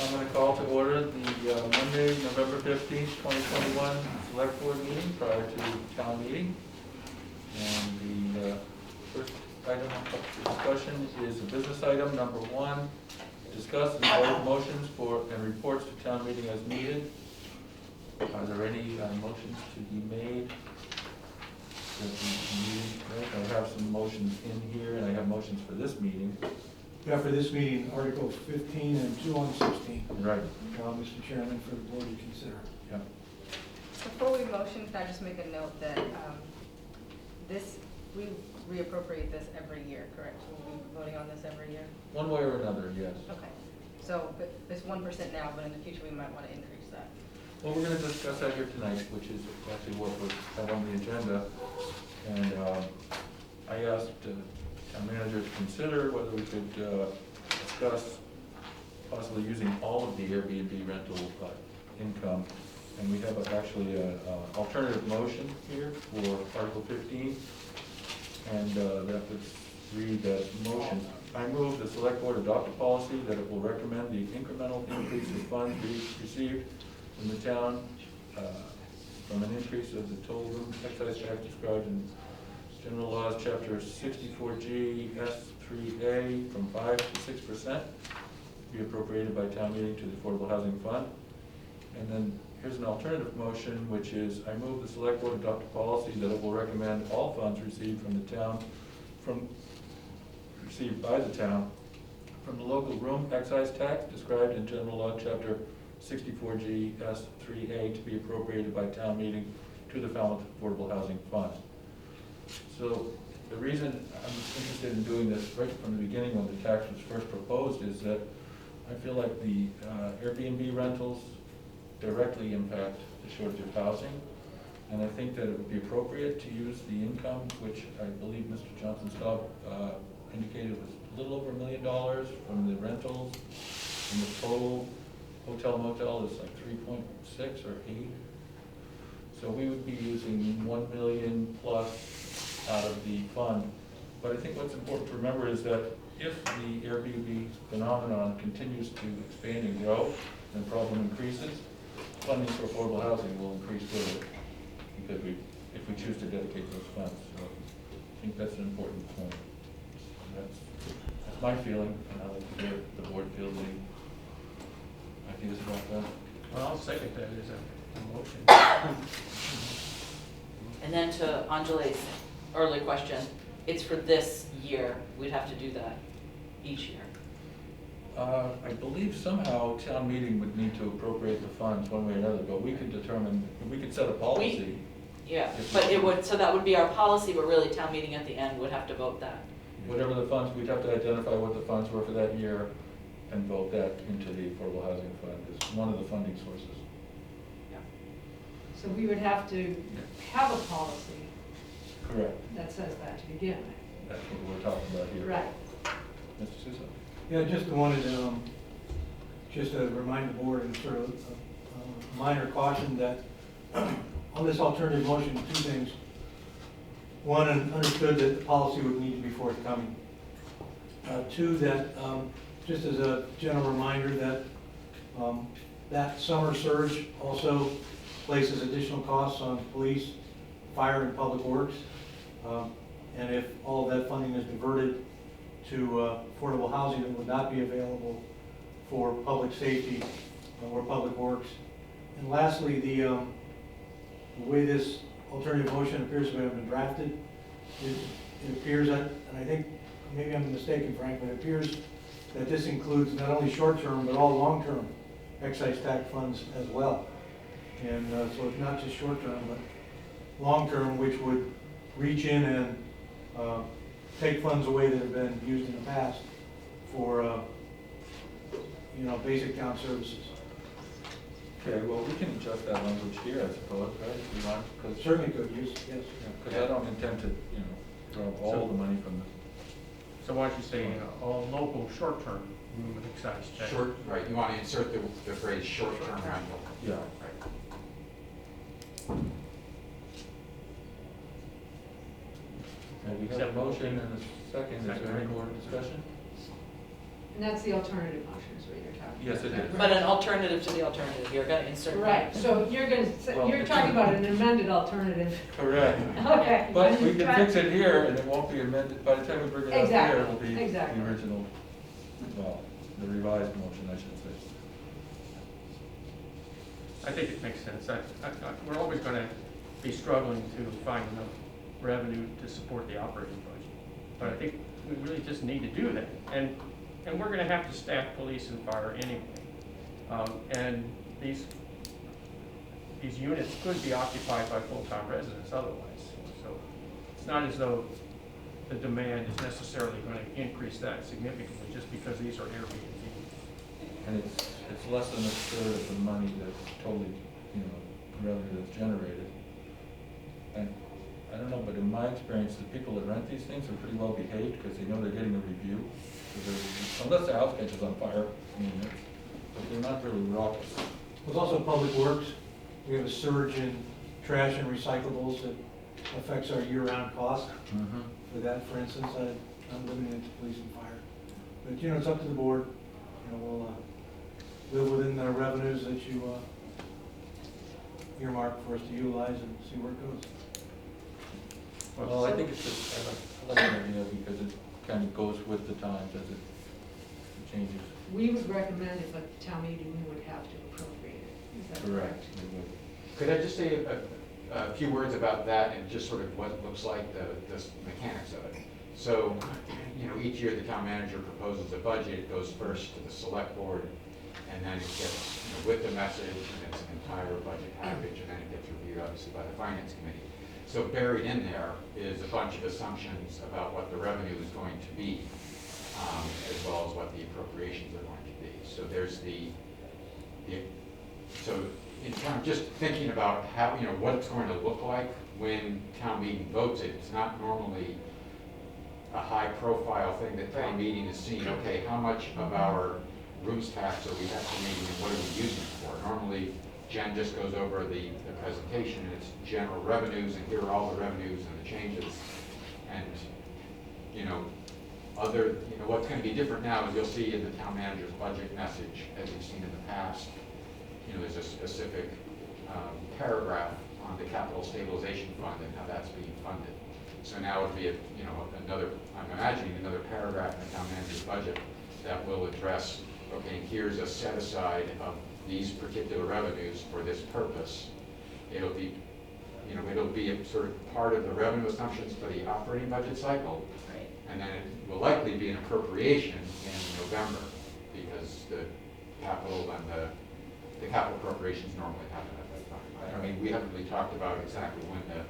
I'm going to call to order the Monday, November 15th, 2021 Select Board meeting prior to town meeting. And the first item of discussion is the business item number 1. Discuss and vote motions for and reports to town meeting as needed. Are there any motions to be made? I have some motions in here, and I have motions for this meeting. Yeah, for this meeting, Articles 15 and 2 on 16. Right. Mr. Chairman, for the board to consider. Yeah. Before we motion, can I just make a note that we reappropriate this every year, correct? We'll be voting on this every year? One way or another, yes. Okay. So but it's 1% now, but in the future we might want to increase that. Well, we're going to discuss that here tonight, which is actually what was had on the agenda. And I asked town manager to consider whether we could discuss possibly using all of the Airbnb rental income. And we have actually an alternative motion here for Article 15. And that would read that motion. I move the select board adopt a policy that it will recommend the incremental increase of funds received from the town from an increase of the total room excise tax described in General Laws, Chapter 64G S3A, from 5 to 6%, be appropriated by town meeting to the Affordable Housing Fund. And then here's an alternative motion, which is I move the select board adopt a policy that it will recommend all funds received from the town, received by the town, from the local room excise tax described in General Law, Chapter 64G S3A, to be appropriated by town meeting to the Falmouth Affordable Housing Fund. So the reason I'm interested in doing this right from the beginning when the tax was first proposed is that I feel like the Airbnb rentals directly impact the shortage of housing. And I think that it would be appropriate to use the income, which I believe Mr. Johnson-Staub indicated was a little over $1 million from the rentals, and the total hotel motel is like 3.6 or 8. So we would be using 1 million plus out of the fund. But I think what's important to remember is that if the Airbnb phenomenon continues to expand and grow and the problem increases, funding for affordable housing will increase with it, because if we choose to dedicate those funds. So I think that's an important point. That's my feeling, and I'd like to hear the board feels. Any ideas about that? Well, I'll second that as a motion. And then to Anjali's early question, it's for this year. We'd have to do that each year. I believe somehow town meeting would need to appropriate the funds one way or another, but we could determine, we could set a policy. Yeah, but it would, so that would be our policy, but really town meeting at the end would have to vote that. Whatever the funds, we'd have to identify what the funds were for that year and vote that into the Affordable Housing Fund as one of the funding sources. Yeah. So we would have to have a policy Correct. that says that to begin with. That's what we're talking about here. Right. Mr. Sousa? Yeah, just wanted to just to remind the board and sort of a minor caution that on this alternative motion, 2 things. One, understood that the policy would need to be forthcoming. 2, that just as a general reminder that that summer surge also places additional costs on police, fire, and public works. And if all of that funding is diverted to affordable housing, it would not be available for public safety or public works. And lastly, the way this alternative motion appears to have been drafted, it appears that, and I think maybe I'm mistaken, Frank, but it appears that this includes not only short-term but all long-term excise tax funds as well. And so it's not just short-term but long-term, which would reach in and take funds away that have been used in the past for basic town services. Okay, well, we can adjust that language here, I suppose, right, if you want, because Certainly could use, yes. because I don't intend to, throw all the money from the. So why don't you say all local short-term room and excise tax? Right, you want to insert the phrase short-term rental. Yeah. Right. Okay, we have a motion and a second. Is there any more discussion? And that's the alternative motion is what you're talking about. Yes, it is. But an alternative to the alternative, you're gonna insert. Right, so you're gonna, Well- you're talking about an amended alternative. Correct. Okay. But we can fix it here and it won't be amended, by the time we bring it up here, it'll be Exactly. the original, well, the revised motion, I should say. I think it makes sense. We're always gonna be struggling to find enough revenue to support the operating budget. But I think we really just need to do that. And we're gonna have to staff police and fire anyway. And these units could be occupied by full-time residents otherwise. So it's not as though the demand is necessarily gonna increase that significantly just because these are Airbnb. And it's less than a third of the money that's totally, revenue that's generated. And I don't know, but in my experience, the people that rent these things are pretty well behaved because they know they're getting a review. Unless the house catches on fire, but they're not really raucous. There's also Public Works. We have a surge in trash and recyclables that affects our year-round cost. For that, for instance, I'm limiting it to police and fire. But, it's up to the board. We'll live within the revenues that you earmark for us to utilize and see where it goes. Well, I think it's just, I like an idea because it kind of goes with the times as it changes. We would recommend it, but town meeting would have to appropriate it. Is that correct? It would. Could I just say a few words about that and just sort of what it looks like, the mechanics of it? So, each year the town manager proposes a budget, it goes first to the select board, and then it gets, with the message, and it's an entire budget package, and then it gets reviewed obviously by the finance committee. So buried in there is a bunch of assumptions about what the revenue is going to be, as well as what the appropriations are going to be. So there's so in terms, just thinking about how, what it's going to look like when town meeting votes it, it's not normally a high profile thing that town meeting is seeing, okay, how much of our rooms tax are we estimating and what are we using it for? Normally, Jen just goes over the presentation and it's general revenues and here are all the revenues and the changes. And, what's going to be different now is you'll see in the town manager's budget message, as you've seen in the past, there's a specific paragraph on the capital stabilization fund and how that's being funded. So now it would be, another, I'm imagining another paragraph in the town manager's budget that will address, okay, here's a set aside of these particular revenues for this purpose. It'll be, it'll be a sort of part of the revenue assumptions for the operating budget cycle. Right. And then it will likely be an appropriation in November because the capital and the capital appropriations normally happen at that time. I mean, we haven't really talked about exactly when the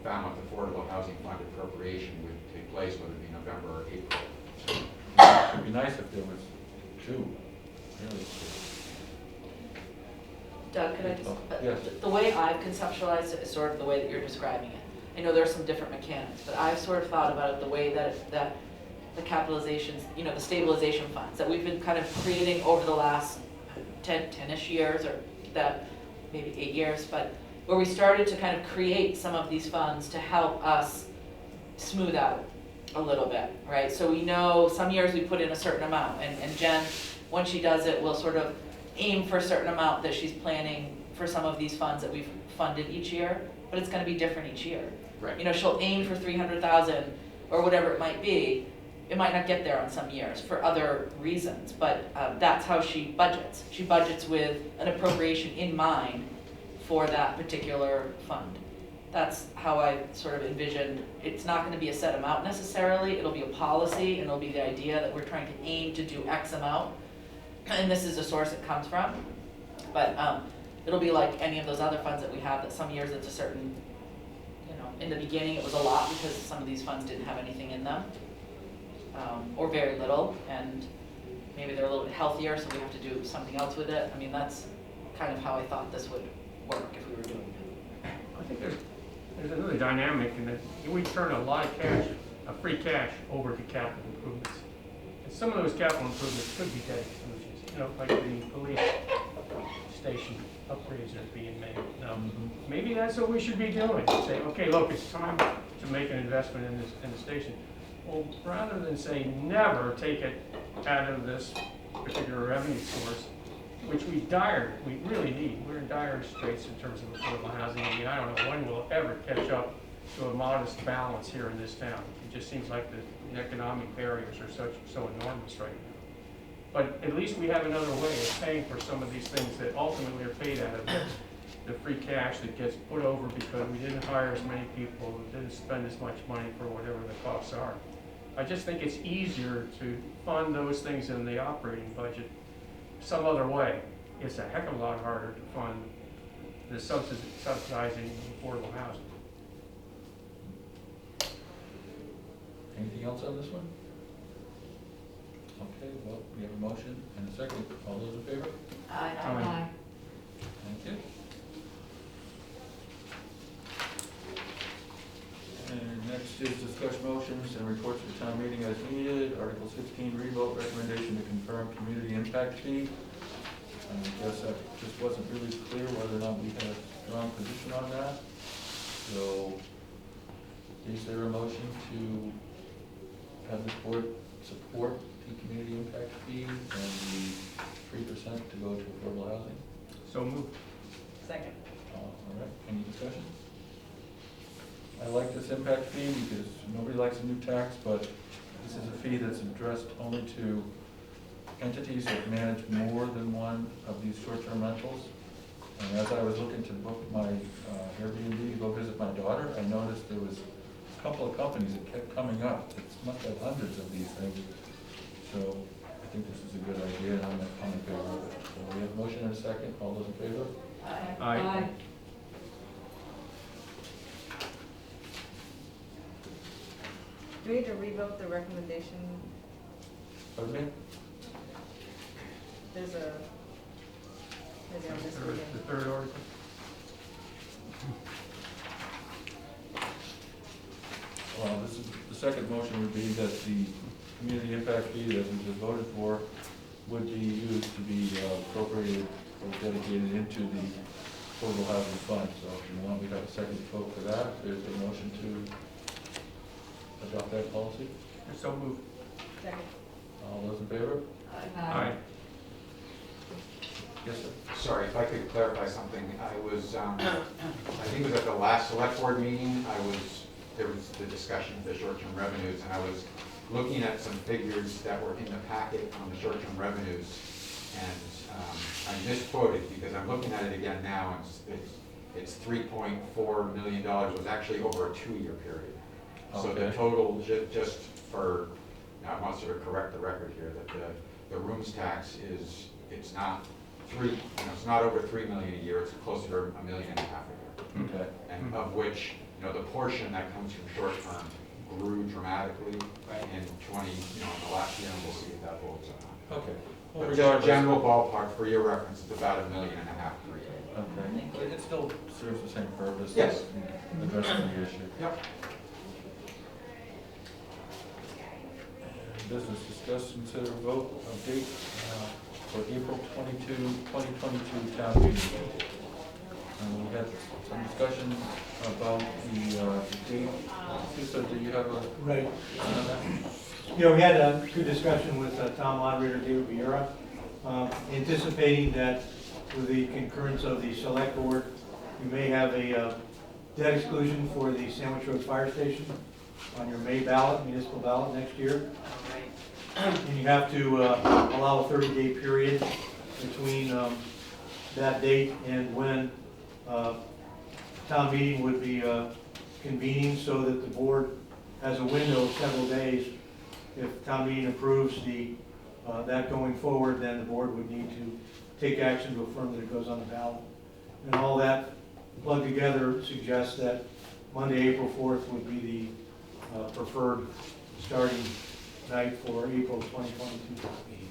Falmouth Affordable Housing Fund appropriation would take place, whether it be November or April. It'd be nice if there was two, really. Doug, could I just, Yes. the way I've conceptualized it is sort of the way that you're describing it. I know there's some different mechanics, but I've sort of thought about it the way that the capitalizations, the stabilization funds that we've been kind of creating over the last 10-ish years, or that maybe 8 years, but where we started to kind of create some of these funds to help us smooth out a little bit, right? So we know some years we put in a certain amount, and Jen, when she does it, will sort of aim for a certain amount that she's planning for some of these funds that we've funded each year, but it's gonna be different each year. Right. She'll aim for 300,000 or whatever it might be. It might not get there on some years for other reasons, but that's how she budgets. She budgets with an appropriation in mind for that particular fund. That's how I sort of envisioned, it's not gonna be a set amount necessarily, it'll be a policy, and it'll be the idea that we're trying to aim to do X amount, and this is the source it comes from. But it'll be like any of those other funds that we have, that some years it's a certain, in the beginning it was a lot because some of these funds didn't have anything in them, or very little, and maybe they're a little bit healthier, so we have to do something else with it. I mean, that's kind of how I thought this would work if we were doing it. I think there's another dynamic in that we turn a lot of cash, free cash, over to capital improvements. And some of those capital improvements could be debt exclusions, like the police station upgrades that are being made. Now, maybe that's what we should be doing. Say, okay, look, it's time to make an investment in the station. Well, rather than say never take it out of this particular revenue source, which we really need. We're in dire straits in terms of affordable housing. I mean, I don't know when we'll ever catch up to a modest balance here in this town. It just seems like the economic barriers are so enormous right now. But at least we have another way of paying for some of these things that ultimately are paid out of the free cash that gets put over because we didn't hire as many people, we didn't spend as much money for whatever the costs are. I just think it's easier to fund those things in the operating budget some other way. It's a heck of a lot harder to fund the subsidizing affordable housing. Anything else on this one? Okay, well, we have a motion and a second. All those in favor? Aye. Thank you. And next is discuss motions and reports of the town meeting as needed. Article 16, revote recommendation to confirm community impact fee. I guess that just wasn't really clear whether or not we had a strong position on that. So is there a motion to have this board support the community impact fee and the 3% to go to affordable housing? So moved. Second. All right, any discussion? I like this impact fee because nobody likes a new tax, but this is a fee that's addressed only to entities that manage more than one of these short-term rentals. And as I was looking to book my Airbnb to go visit my daughter, I noticed there was a couple of companies that kept coming up. It must have hundreds of these things. So I think this is a good idea, and I'm in favor of it. So we have a motion and a second. All those in favor? Aye. Do we need to revote the recommendation? Pardon me? There's a, maybe I'm missing The it. third article. Well, this is, the second motion would be that the community impact fee that we just voted for would be used to be appropriated or dedicated into the affordable housing fund. So if you want, we have a second vote for that. There's a motion to adopt that policy. So moved. Second. All those in favor? Aye. Yes, sir. Sorry, if I could clarify something. I was, I think it was at the last select board meeting, there was the discussion of the short-term revenues, and I was looking at some figures that were in the packet on the short-term revenues, and I misquoted because I'm looking at it again now, and it's $3.4 million. It was actually over a 2-year period. So the Okay. total, just for, now I want to sort of correct the record here, that the rooms tax is, it's not it's not over 3 million a year, it's closer to $1.5 million a year. Okay. And of which, the portion that comes from short term grew dramatically in 20, in the last year, and we'll see if that holds or not. Okay. Well, But regardless- general ballpark, for your reference, it's about $1.5 million per year. Okay. But it still serves the same purpose. Yes. Addressing the issue. Yep. Business, discuss, consider, vote of date for April 2022 town meeting. We had some discussion about the date. Lisa, do you have a? Right. on that? Yeah, we had a good discussion with town moderator David Vieira, anticipating that with the concurrence of the select board, you may have a debt exclusion for the Sandwich Road Fire Station on your May ballot, municipal ballot next year. And you have to allow a 30-day period between that date and when town meeting would be convening, so that the board has a window of several days. If town meeting approves that going forward, then the board would need to take action to affirm that it goes on the ballot. And all that plugged together suggests that Monday, April 4th would be the preferred starting night for April 2022 meeting.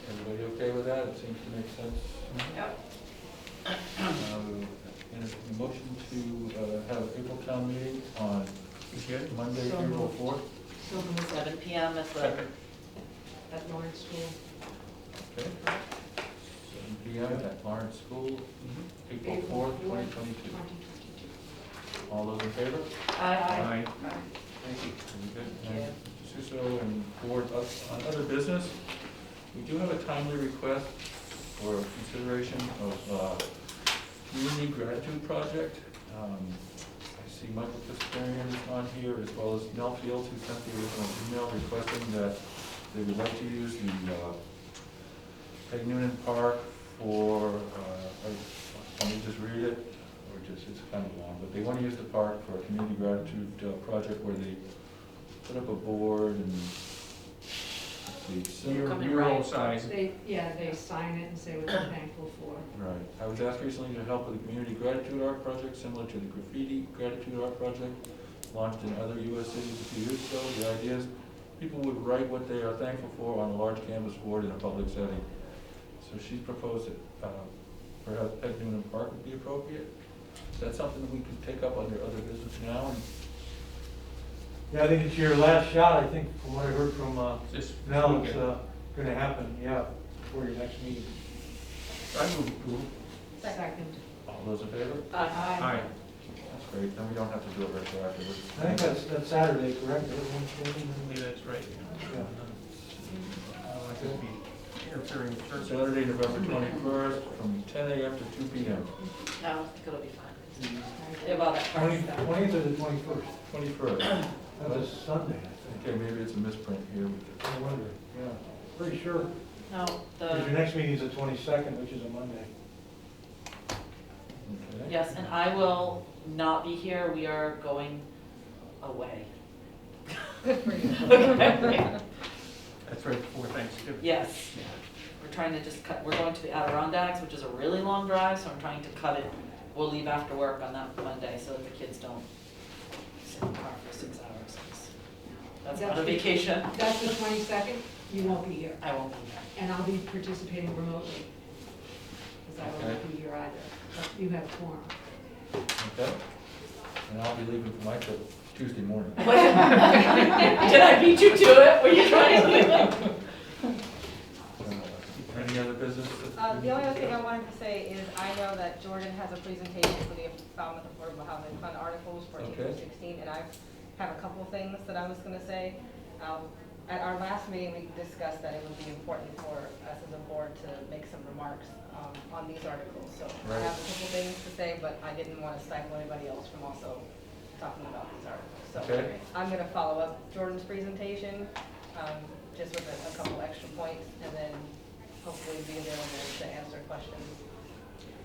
Everybody okay with that? It seems to make sense. Yep. And a motion to have April town meeting on Good. Monday, So April moved. 4th. So moved 7 PM at the, at Lawrence School. Okay. 7 p.m. at Lawrence School, April 4th, 2022. All those in favor? Aye. Okay. Thank you. Very good. And Suso and board, on other business, we do have a timely request for consideration of community gratitude project. I see Michael Kasparian is on here, as well as Mel Fields, who sent the original email requesting that they would like to use the Peg Noonan Park for, let me just read it, or just, it's kind of long, but they want to use the park for a community gratitude project where they put up a board and, let's see, Mural size. They sign it and say what they're thankful for. right. I was asked recently to help with a community gratitude art project similar to the graffiti gratitude art project launched in other US cities a few years ago. The idea is people would write what they are thankful for on a large canvas board in a public setting. So she's proposed that perhaps Peg Noonan Park would be appropriate. Is that something that we could take up under other business now? And Yeah, I think it's your last shot, I think, from what I heard from, This Mel, it's, weekend. gonna happen, yeah, before your next meeting. I move approval. Second. all those in favor? Aye. That's great, then we don't have to do it retroactively. I think that's Saturday, correct? I believe that's right. Yeah. I could be interfering with church. Saturday, November 21st, from 10 a.m. to 2 p.m. No, I think it'll be fine. Yeah, well, that part is done. 20th or the 21st? 21st. That's a Sunday, I think. Okay, maybe it's a misprint here. I wonder, yeah, pretty sure. No, Because your the, next meeting's the 22nd, which is a Monday. Okay. yes, and I will not be here, we are going away. Good for you. That's right before Thanksgiving. Yes, we're trying to just cut, we're going to the Adirondacks, which is a really long drive, so I'm trying to cut it. We'll leave after work on that Monday so that the kids don't sit in the car for 6 hours. That's not a vacation. That's the 22nd, you won't be here, I won't be there. and I'll be participating remotely, because I won't be here either, but you have quorum. Okay. And I'll be leaving for my trip Tuesday morning. Did I beat you to it? Were you trying to leave it? Any other business? The only other thing I wanted to say is I know that Jordan has a presentation for the Falmouth Affordable Housing Fund articles for Okay. April 16, and I have a couple of things that I was going to say. At our last meeting, we discussed that it would be important for us as a board to make some remarks on these articles. So I Right. have a couple things to say, but I didn't want to stifle anybody else from also talking about these articles. So Okay. I'm going to follow up Jordan's presentation, just with a couple extra points, and then hopefully be available to answer questions.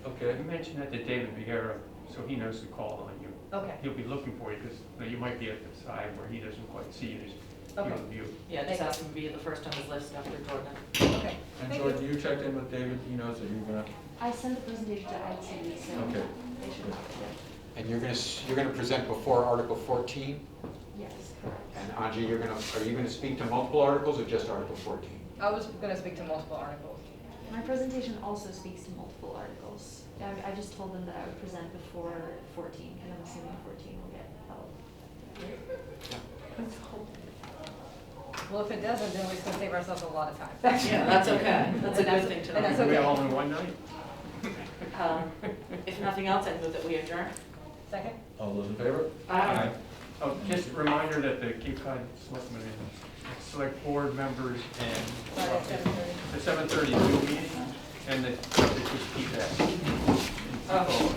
Okay. You mentioned that to David Vieira, so he knows to call on you. Okay. He'll be looking for you, because you might be at the side where he doesn't quite see his Okay. view. Yeah, just ask him to be the first on his list after Jordan. Okay. And Thank Jordan, you checked in with David, he knows that you're gonna, I sent the presentation to IT, so okay. they should have it. And you're gonna present before Article 14? Yes, correct. And Angie, are you gonna speak to multiple articles or just Article 14? I was going to speak to multiple articles. My presentation also speaks to multiple articles. I just told them that I would present before 14, and I'm assuming 14 will get held. Well, if it doesn't, then we're just going to save ourselves a lot of time. Yeah, that's okay. That's a good thing to And that's know. We okay. all in one night? If nothing else, I move that we adjourn. Second? All those in favor? Oh, just a reminder that the Cape Cod Selectmen and Select Board members and Friday at 7:30. the 7:30 Zoom meeting, and the subject was PFAS. Oh.